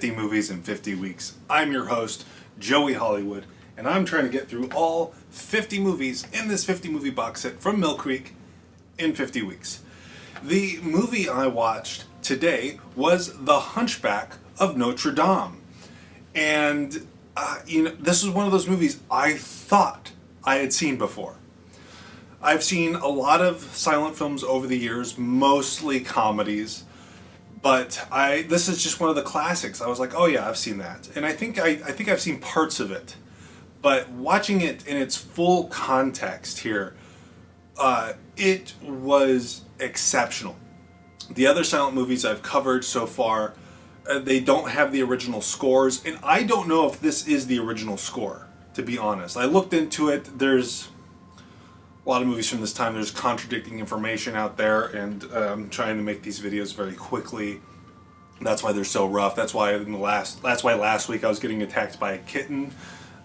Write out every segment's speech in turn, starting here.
50 movies in 50 weeks. I'm your host, Joey Hollywood, and I'm trying to get through all 50 movies in this 50 movie box set from Mill Creek in 50 weeks. The movie I watched today was The Hunchback of Notre Dame. And, this was one of those movies I thought I had seen before. I've seen a lot of silent films over the years, mostly comedies. But this is just one of the classics. I was like, oh yeah, I've seen that. And I think I've seen parts of it. But watching it in its full context here, it was exceptional. The other silent movies I've covered so far, they don't have the original scores. And I don't know if this is the original score, to be honest. I looked into it. There's a lot of movies from this time. There's contradicting information out there, and I'm trying to make these videos very quickly. That's why they're so rough. That's why last week I was getting attacked by a kitten.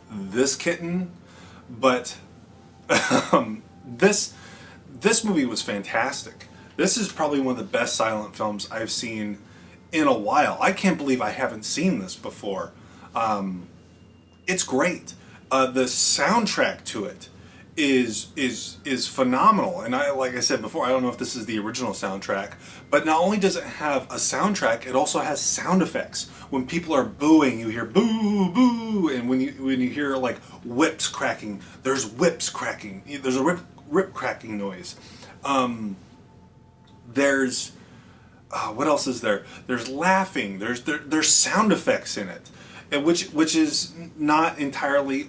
This kitten, but this movie was fantastic. This is probably one of the best silent films I've seen in a while. I can't believe I haven't seen this before. It's great. The soundtrack to it is phenomenal, and like I said before, I don't know if this is the original soundtrack, but not only does it have a soundtrack, it also has sound effects. When people are booing, you hear boo boo, and when you hear like whips cracking, there's whips cracking. There's a rip cracking noise. There's what else is there? There's laughing. There's sound effects in it, and which is not entirely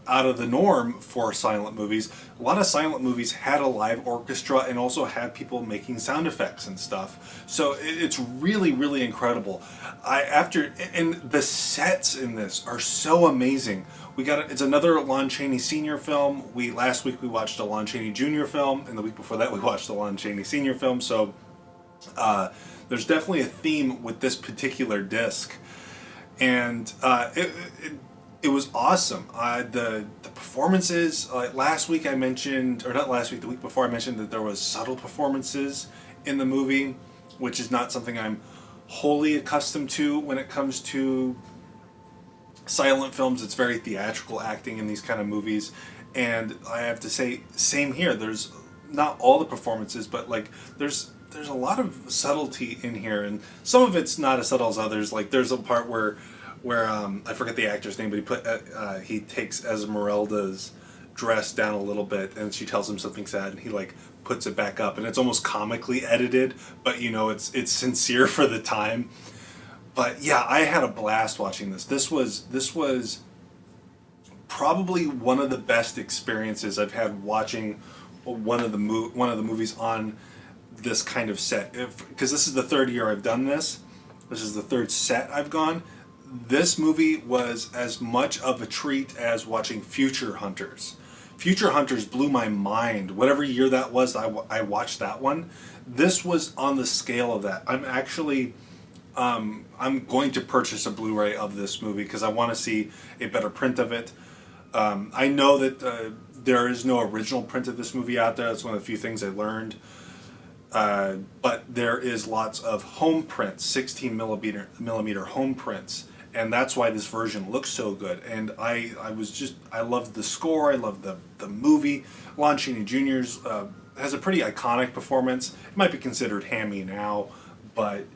out of the norm for silent movies. A lot of silent movies had a live orchestra and also had people making sound effects and stuff. So it's really, really incredible. And the sets in this are so amazing. It's another Lon Chaney Sr. film. Last week we watched a Lon Chaney Jr. film, and the week before that we watched a Lon Chaney Sr. film. So there's definitely a theme with this particular disc, and it was awesome. The performances, last week I mentioned, or not last week, the week before I mentioned that there was subtle performances in the movie, which is not something I'm wholly accustomed to when it comes to silent films. It's very theatrical acting in these kind of movies, and I have to say, same here. There's not all the performances, but there's a lot of subtlety in here, and some of it's not as subtle as others. Like there's a part where I forget the actor's name, but he takes Esmeralda's dress down a little bit, and she tells him something sad, and he puts it back up, and it's almost comically edited, but it's sincere for the time. But yeah, I had a blast watching this. This was probably one of the best experiences I've had watching one of the movies on this kind of set. Because this is the third year I've done this. This is the third set I've gone. This movie was as much of a treat as watching Future Hunters. Future Hunters blew my mind. Whatever year that was, I watched that one. This was on the scale of that. I'm actually, I'm going to purchase a Blu-ray of this movie because I want to see a better print of it. I know that there is no original print of this movie out there. That's one of the few things I learned. But there is lots of home prints, 16 millimeter home prints. And that's why this version looks so good. And I loved the score. I loved the movie. Lon Chaney Jr.'s has a pretty iconic performance. It might be considered hammy now, but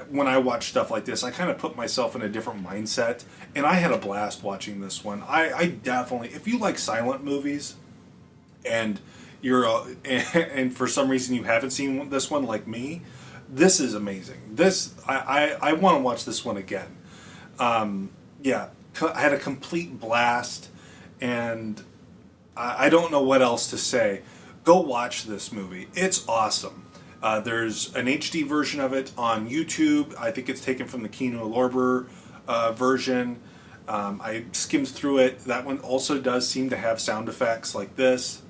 when I watch stuff like this, I kind of put myself in a different mindset. And I had a blast watching this one. I definitely, if you like silent movies, and and for some reason you haven't seen this one like me, this is amazing. I want to watch this one again. Yeah, I had a complete blast, and I don't know what else to say. Go watch this movie. It's awesome. There's an HD version of it on YouTube. I think it's taken from the Kino Lorber version. I skimmed through it. That one also does seem to have sound effects like this.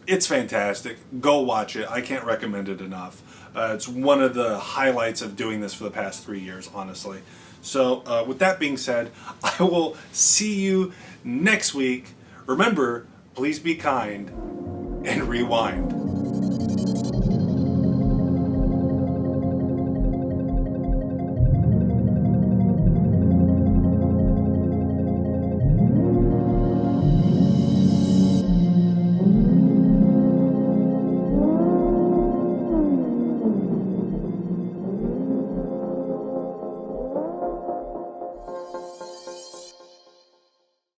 It's fantastic. Go watch it. I can't recommend it enough. It's one of the highlights of doing this for the past 3 years, honestly. So with that being said, I will see you next week. Remember, please be kind and rewind.